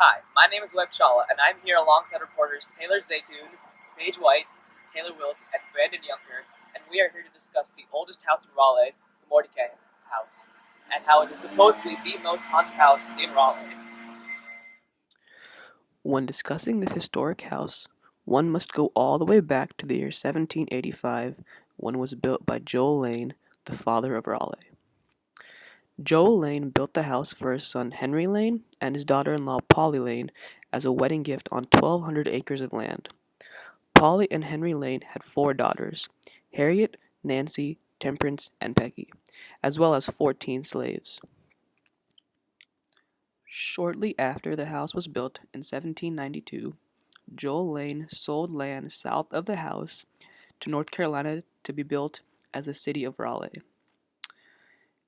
Hi, my name is Webb Chawla, and I'm here alongside reporters Taylor Zaytoon, Paige White, Taylor Wilt, and Brandon Younger, and we are here to discuss the oldest house in Raleigh, the Mordecai House, and how it is supposedly the most haunted house in Raleigh. When discussing this historic house, one must go all the way back to the year 1785 when it was built by Joel Lane, the father of Raleigh. Joel Lane built the house for his son Henry Lane and his daughter-in-law Polly Lane as a wedding gift on 1,200 acres of land. Polly and Henry Lane had four daughters, Harriet, Nancy, Temperance, and Peggy, as well as 14 slaves. Shortly after the house was built in 1792, Joel Lane sold land south of the house to North Carolina to be built as the city of Raleigh.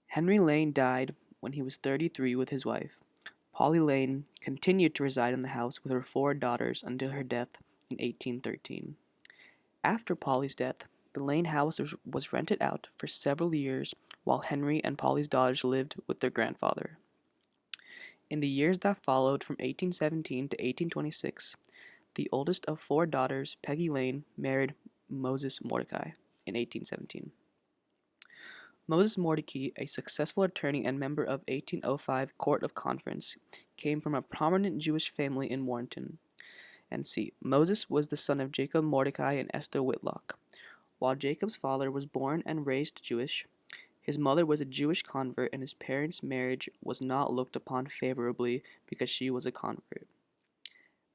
Henry Lane died when he was 33 with his wife. Polly Lane continued to reside in the house with her four daughters until her death in 1813. After Polly's death, the Lane house was rented out for several years while Henry and Polly's daughters lived with their grandfather. In the years that followed from 1817 to 1826, the oldest of four daughters, Peggy Lane, married Moses Mordecai in 1817. Moses Mordecai, a successful attorney and member of 1805 Court of Conference, came from a prominent Jewish family in Warrenton. And see, Moses was the son of Jacob Mordecai and Esther Whitlock. While Jacob's father was born and raised Jewish, his mother was a Jewish convert and his parents' marriage was not looked upon favorably because she was a convert.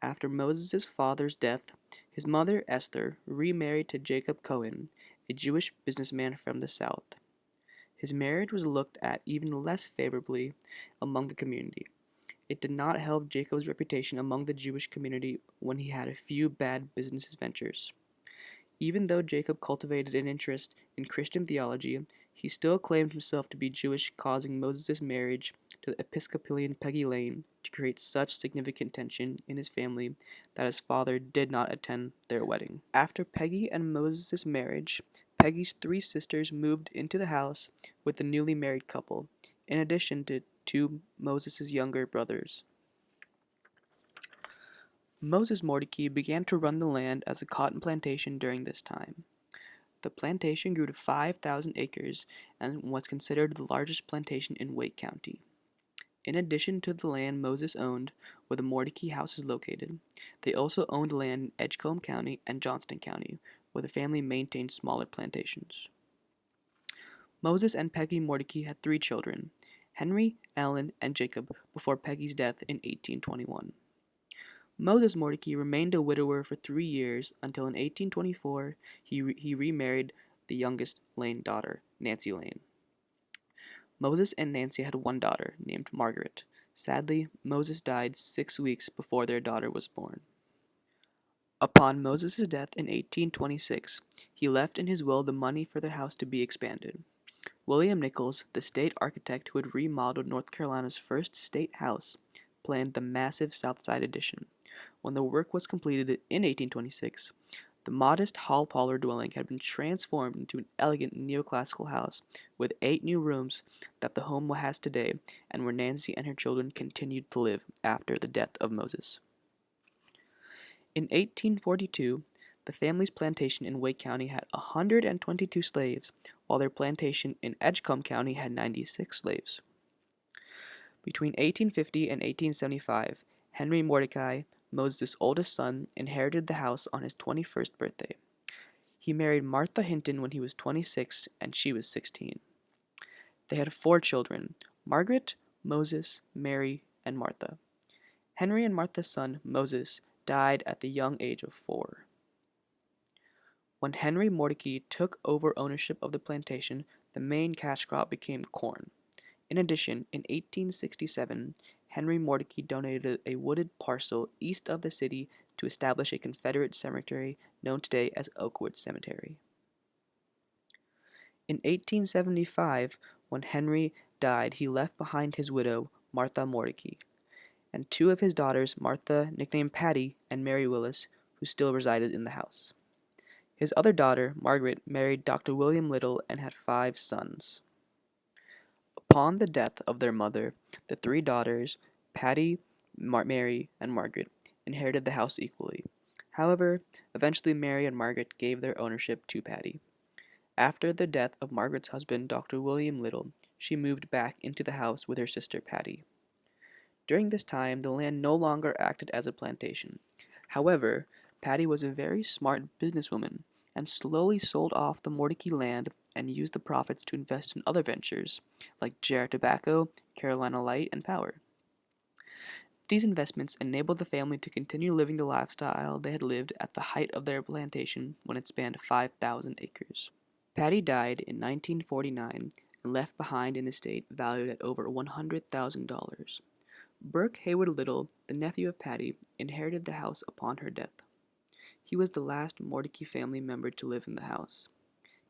After Moses' father's death, his mother Esther remarried to Jacob Cohen, a Jewish businessman from the South. His marriage was looked at even less favorably among the community. It did not help Jacob's reputation among the Jewish community when he had a few bad business ventures. Even though Jacob cultivated an interest in Christian theology, he still claimed himself to be Jewish, causing Moses' marriage to the Episcopalian Peggy Lane to create such significant tension in his family that his father did not attend their wedding. After Peggy and Moses' marriage, Peggy's three sisters moved into the house with the newly married couple, in addition to two Moses' younger brothers. Moses Mordecai began to run the land as a cotton plantation during this time. The plantation grew to 5,000 acres and was considered the largest plantation in Wake County. In addition to the land Moses owned, where the Mordecai house is located, they also owned land in Edgecombe County and Johnston County, where the family maintained smaller plantations. Moses and Peggy Mordecai had three children, Henry, Ellen, and Jacob, before Peggy's death in 1821. Moses Mordecai remained a widower for 3 years until in 1824 he remarried the youngest Lane daughter, Nancy Lane. Moses and Nancy had one daughter named Margaret. Sadly, Moses died 6 weeks before their daughter was born. Upon Moses' death in 1826, he left in his will the money for the house to be expanded. William Nichols, the state architect who had remodeled North Carolina's first state house, planned the massive Southside addition. When the work was completed in 1826, the modest hall-parlor dwelling had been transformed into an elegant neoclassical house with 8 new rooms that the home has today and where Nancy and her children continued to live after the death of Moses. In 1842, the family's plantation in Wake County had 122 slaves, while their plantation in Edgecombe County had 96 slaves. Between 1850 and 1875, Henry Mordecai, Moses' oldest son, inherited the house on his 21st birthday. He married Martha Hinton when he was 26 and she was 16. They had 4 children, Margaret, Moses, Mary, and Martha. Henry and Martha's son, Moses, died at the young age of 4. When Henry Mordecai took over ownership of the plantation, the main cash crop became corn. In addition, in 1867, Henry Mordecai donated a wooded parcel east of the city to establish a Confederate cemetery known today as Oakwood Cemetery. In 1875, when Henry died, he left behind his widow, Martha Mordecai, and 2 of his daughters, Martha, nicknamed Patty, and Mary Willis, who still resided in the house. His other daughter, Margaret, married Dr. William Little and had 5 sons. Upon the death of their mother, the 3 daughters, Patty, Mary and Margaret, inherited the house equally. However, eventually Mary and Margaret gave their ownership to Patty. After the death of Margaret's husband, Dr. William Little, she moved back into the house with her sister Patty. During this time, the land no longer acted as a plantation. However, Patty was a very smart businesswoman and slowly sold off the Mordecai land and used the profits to invest in other ventures like Jarrett Tobacco, Carolina Light, and Power. These investments enabled the family to continue living the lifestyle they had lived at the height of their plantation when it spanned 5,000 acres. Patty died in 1949 and left behind an estate valued at over $100,000. Burke Haywood Little, the nephew of Patty, inherited the house upon her death. He was the last Mordecai family member to live in the house.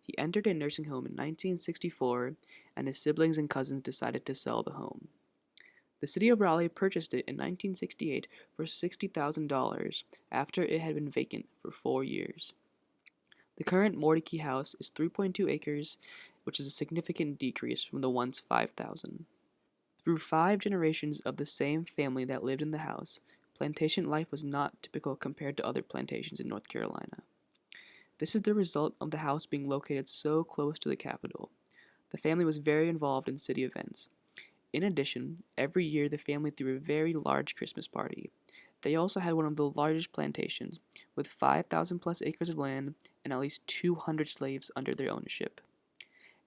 He entered a nursing home in 1964, and his siblings and cousins decided to sell the home. The city of Raleigh purchased it in 1968 for $60,000 after it had been vacant for 4 years. The current Mordecai house is 3.2 acres, which is a significant decrease from the once 5,000. Through 5 generations of the same family that lived in the house, plantation life was not typical compared to other plantations in North Carolina. This is the result of the house being located so close to the capital. The family was very involved in city events. In addition, every year the family threw a very large Christmas party. They also had one of the largest plantations, with 5,000 plus acres of land and at least 200 slaves under their ownership.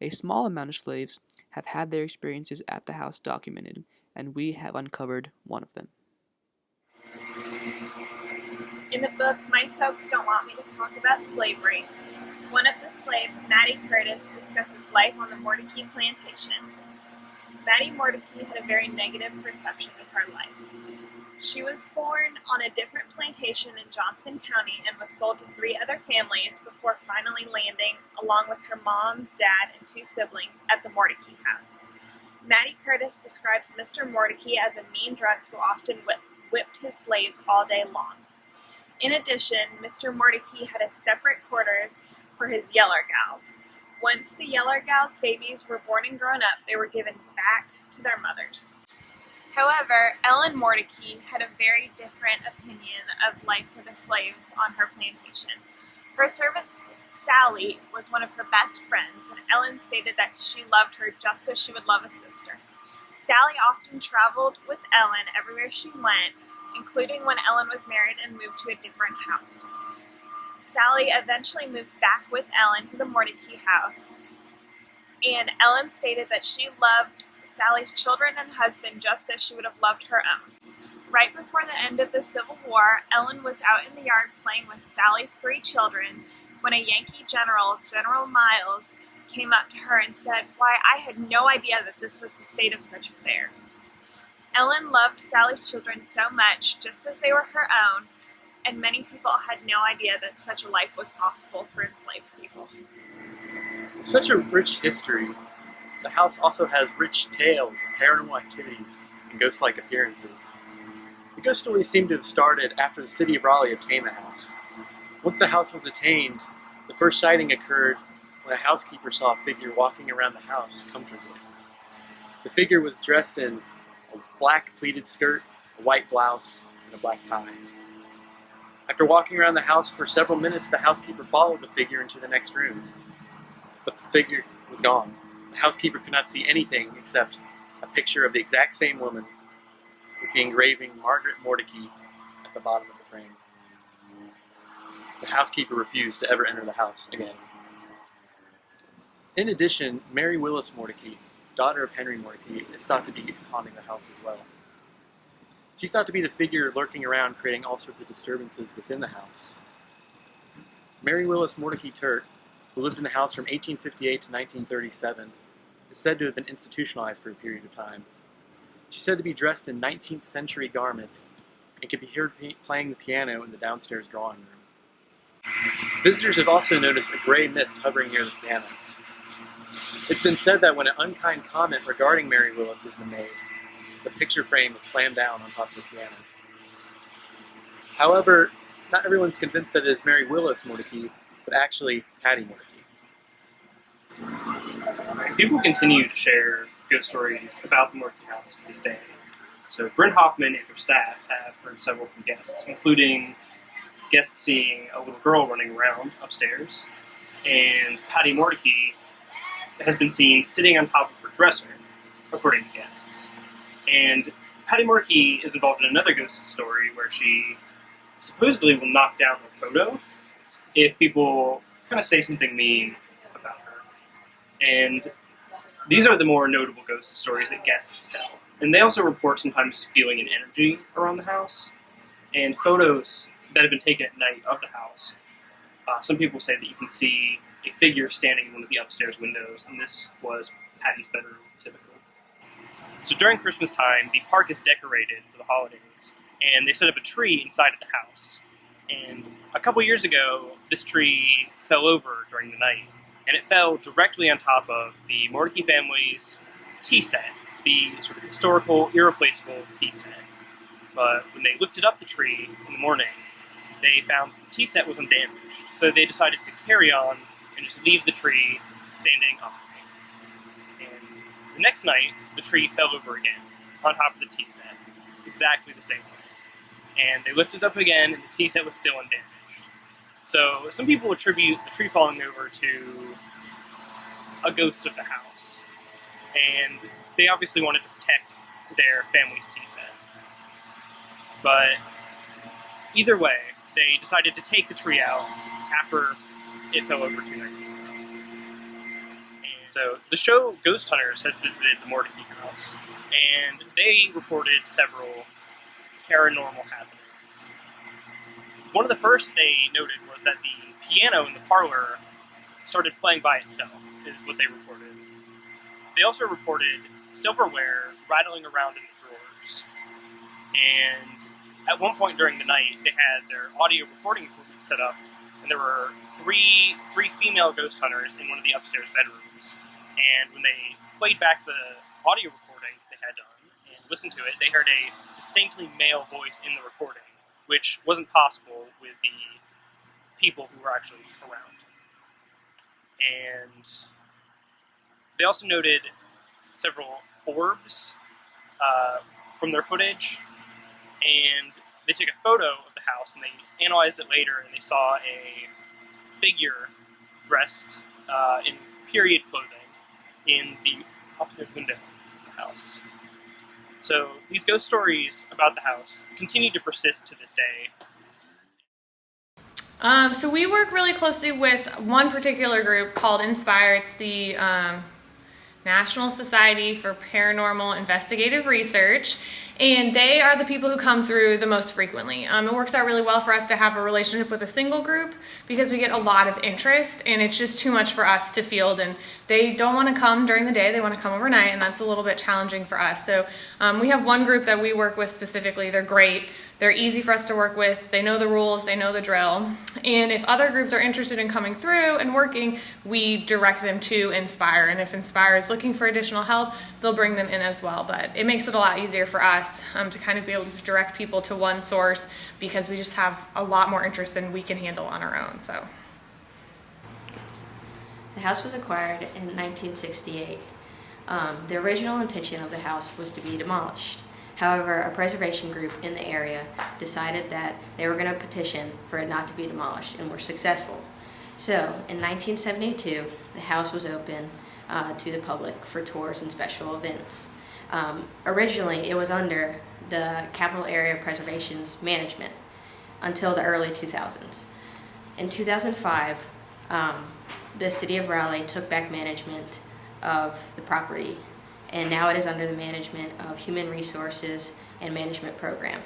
A small amount of slaves have had their experiences at the house documented, and we have uncovered one of them. In the book, My Folks Don't Want Me to Talk About Slavery, one of the slaves, Mattie Curtis, discusses life on the Mordecai plantation. Mattie Mordecai had a very negative perception of her life. She was born on a different plantation in Johnson County and was sold to 3 other families before finally landing, along with her mom, dad, and 2 siblings, at the Mordecai house. Mattie Curtis describes Mr. Mordecai as a mean drunk who often whipped his slaves all day long. In addition, Mr. Mordecai had a separate quarters for his yeller gals. Once the yeller gals' babies were born and grown up, they were given back to their mothers. However, Ellen Mordecai had a very different opinion of life for the slaves on her plantation. Her servant Sally was one of her best friends, and Ellen stated that she loved her just as she would love a sister. Sally often traveled with Ellen everywhere she went, including when Ellen was married and moved to a different house. Sally eventually moved back with Ellen to the Mordecai house, and Ellen stated that she loved Sally's children and husband just as she would have loved her own. Right before the end of the Civil War, Ellen was out in the yard playing with Sally's 3 children when a Yankee general, General Miles, came up to her and said, "Why, I had no idea that this was the state of such affairs." Ellen loved Sally's children so much, just as they were her own, and many people had no idea that such a life was possible for enslaved people. With such a rich history, the house also has rich tales of paranormal activities and ghost-like appearances. The ghost stories seem to have started after the city of Raleigh obtained the house. Once the house was attained, the first sighting occurred when a housekeeper saw a figure walking around the house comfortably. The figure was dressed in a black pleated skirt, a white blouse, and a black tie. After walking around the house for several minutes, the housekeeper followed the figure into the next room, but the figure was gone. The housekeeper could not see anything except a picture of the exact same woman with the engraving Margaret Mordecai at the bottom of the frame. The housekeeper refused to ever enter the house again. In addition, Mary Willis Mordecai, daughter of Henry Mordecai, is thought to be haunting the house as well. She's thought to be the figure lurking around, creating all sorts of disturbances within the house. Mary Willis Mordecai Turt, who lived in the house from 1858 to 1937, is said to have been institutionalized for a period of time. She's said to be dressed in 19th century garments and can be heard playing the piano in the downstairs drawing room. Visitors have also noticed a gray mist hovering near the piano. It's been said that when an unkind comment regarding Mary Willis has been made, the picture frame is slammed down on top of the piano. However, not everyone's convinced that it is Mary Willis Mordecai, but actually Patty Mordecai. People continue to share ghost stories about the Mordecai house to this day. So Bryn Hoffman and her staff have heard several from guests, including guests seeing a little girl running around upstairs, and Patty Mordecai has been seen sitting on top of her dresser, according to guests. And Patty Mordecai is involved in another ghost story where she supposedly will knock down her photo if people kind of say something mean about her. And these are the more notable ghost stories that guests tell. And they also report sometimes feeling an energy around the house. And photos that have been taken at night of the house, some people say that you can see a figure standing in one of the upstairs windows, and this was Patty's bedroom, typical. So during Christmas time, the park is decorated for the holidays, and they set up a tree inside of the house. And a couple years ago, this tree fell over during the night, and it fell directly on top of the Mordecai family's tea set, the sort of historical, irreplaceable tea set. But when they lifted up the tree in the morning, they found the tea set was undamaged, so they decided to carry on and just leave the tree standing upright. And the next night, the tree fell over again on top of the tea set, exactly the same way. And they lifted it up again, and the tea set was still undamaged. So some people attribute the tree falling over to a ghost of the house, and they obviously wanted to protect their family's tea set. But either way, they decided to take the tree out after it fell over 2 nights ago. And so the show Ghost Hunters has visited the Mordecai house, and they reported several paranormal happenings. One of the first they noted was that the piano in the parlor started playing by itself, is what they reported. They also reported silverware rattling around in the drawers. And at one point during the night, they had their audio recording equipment set up, and there were three female ghost hunters in one of the upstairs bedrooms. And when they played back the audio recording they had done and listened to it, they heard a distinctly male voice in the recording, which wasn't possible with the people who were actually around. And they also noted several orbs from their footage, and they took a photo of the house and they analyzed it later, and they saw a figure dressed in period clothing in the opposite window of the house. So these ghost stories about the house continue to persist to this day. So we work really closely with one particular group called INSPIRE. It's the National Society for Paranormal Investigative Research, and they are the people who come through the most frequently. It works out really well for us to have a relationship with a single group because we get a lot of interest, and it's just too much for us to field, and they don't want to come during the day, they want to come overnight, and that's a little bit challenging for us. So we have one group that we work with specifically. They're great. They're easy for us to work with. They know the rules, they know the drill. And if other groups are interested in coming through and working, we direct them to INSPIRE. And if INSPIRE is looking for additional help, they'll bring them in as well. But it makes it a lot easier for us to kind of be able to direct people to one source because we just have a lot more interest than we can handle on our own. So the house was acquired in 1968. The original intention of the house was to be demolished. However, a preservation group in the area decided that they were going to petition for it not to be demolished, and were successful. So, in 1972, the house was open to the public for tours and special events. Originally, it was under the Capital Area Preservation's management until the early 2000s. In 2005, the City of Raleigh took back management of the property, and now it is under the management of Human Resources and Management Program.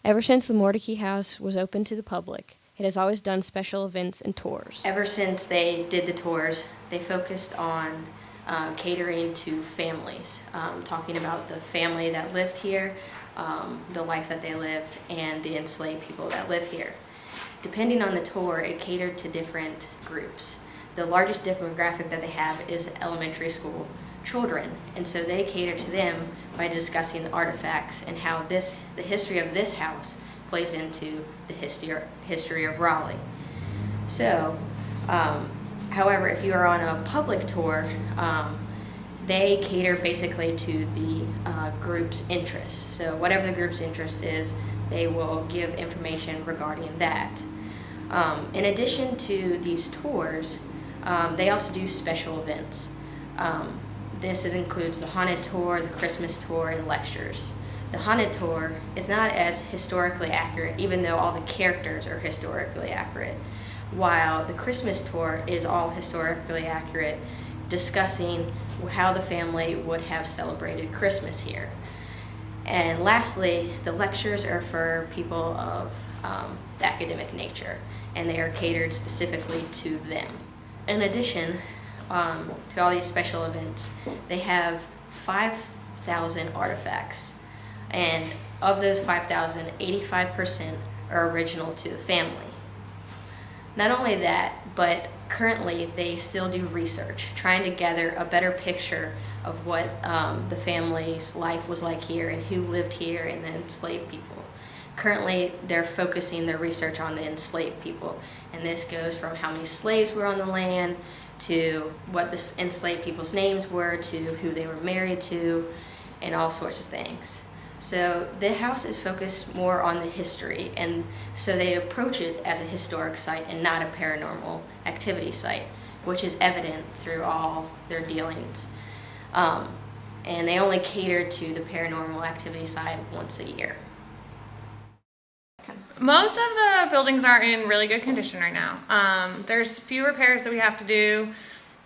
Ever since the Mordecai House was open to the public, it has always done special events and tours. Ever since they did the tours, they focused on catering to families, talking about the family that lived here, the life that they lived, and the enslaved people that live here. Depending on the tour, it catered to different groups. The largest demographic that they have is elementary school children, and so they cater to them by discussing the artifacts and how the history of this house plays into the history of Raleigh. So, however, if you are on a public tour, they cater basically to the group's interests. So whatever the group's interest is, they will give information regarding that. In addition to these tours, they also do special events. This includes the haunted tour, the Christmas tour, and lectures. The haunted tour is not as historically accurate, even though all the characters are historically accurate, while the Christmas tour is all historically accurate, discussing how the family would have celebrated Christmas here. And lastly, the lectures are for people of the academic nature, and they are catered specifically to them. In addition to all these special events, they have 5,000 artifacts, and of those 5,000, 85% are original to the family. Not only that, but currently they still do research, trying to gather a better picture of what the family's life was like here and who lived here and the enslaved people. Currently, they're focusing their research on the enslaved people, and this goes from how many slaves were on the land to what the enslaved people's names were to who they were married to and all sorts of things. So the house is focused more on the history, and so they approach it as a historic site and not a paranormal activity site, which is evident through all their dealings. And they only cater to the paranormal activity side once a year. Most of the buildings are in really good condition right now. There's few repairs that we have to do,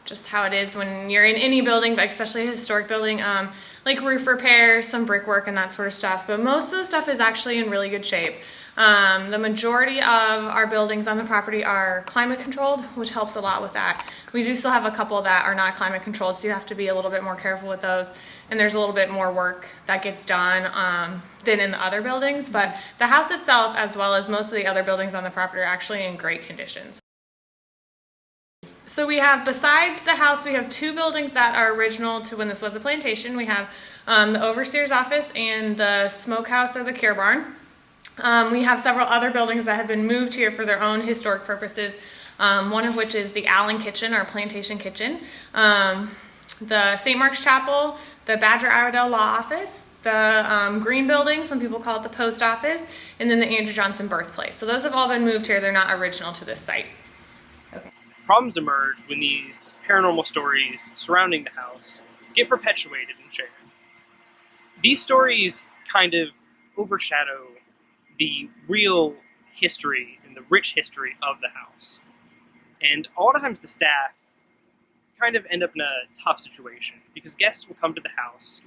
just how it is when you're in any building, but especially a historic building, like roof repairs, some brickwork and that sort of stuff. But most of the stuff is actually in really good shape. The majority of our buildings on the property are climate controlled, which helps a lot with that. We do still have a couple that are not climate controlled, so you have to be a little bit more careful with those. And there's a little bit more work that gets done than in the other buildings. But the house itself, as well as most of the other buildings on the property, are actually in great conditions. So we have, besides the house, we have two buildings that are original to when this was a plantation. We have the overseer's office and the smokehouse or the cure barn. We have several other buildings that have been moved here for their own historic purposes, one of which is the Allen Kitchen, or plantation kitchen, the St. Mark's Chapel, the Badger Iredell Law Office, the Green Building, some people call it the post office, and then the Andrew Johnson birthplace. So those have all been moved here. They're not original to this site. Problems emerge when these paranormal stories surrounding the house get perpetuated and shared. These stories kind of overshadow the real history and the rich history of the house. And a lot of times the staff kind of end up in a tough situation because guests will come to the house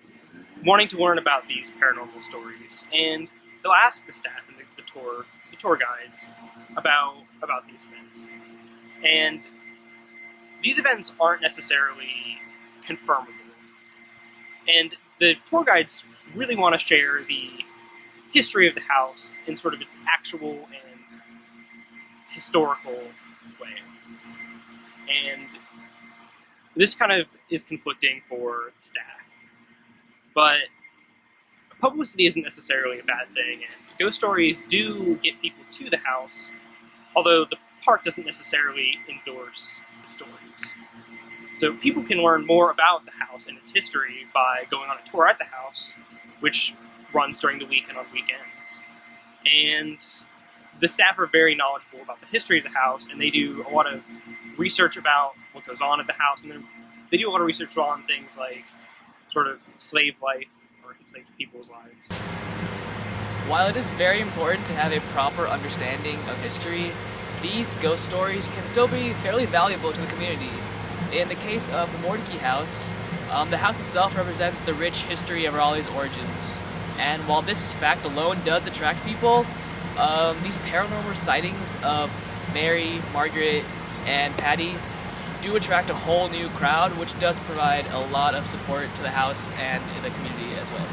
wanting to learn about these paranormal stories, and they'll ask the staff and the tour guides about these events. And these events aren't necessarily confirmable. And the tour guides really want to share the history of the house in sort of its actual and historical way. And this kind of is conflicting for the staff. But publicity isn't necessarily a bad thing, and ghost stories do get people to the house, although the park doesn't necessarily endorse the stories. So people can learn more about the house and its history by going on a tour at the house, which runs during the week and on weekends. And the staff are very knowledgeable about the history of the house, and they do a lot of research about what goes on at the house, and then they do a lot of research on things like sort of slave life or enslaved people's lives. While it is very important to have a proper understanding of history, these ghost stories can still be fairly valuable to the community. In the case of the Mordecai house, the house itself represents the rich history of Raleigh's origins. And while this fact alone does attract people, these paranormal sightings of Mary, Margaret, and Patty do attract a whole new crowd, which does provide a lot of support to the house and the community as well.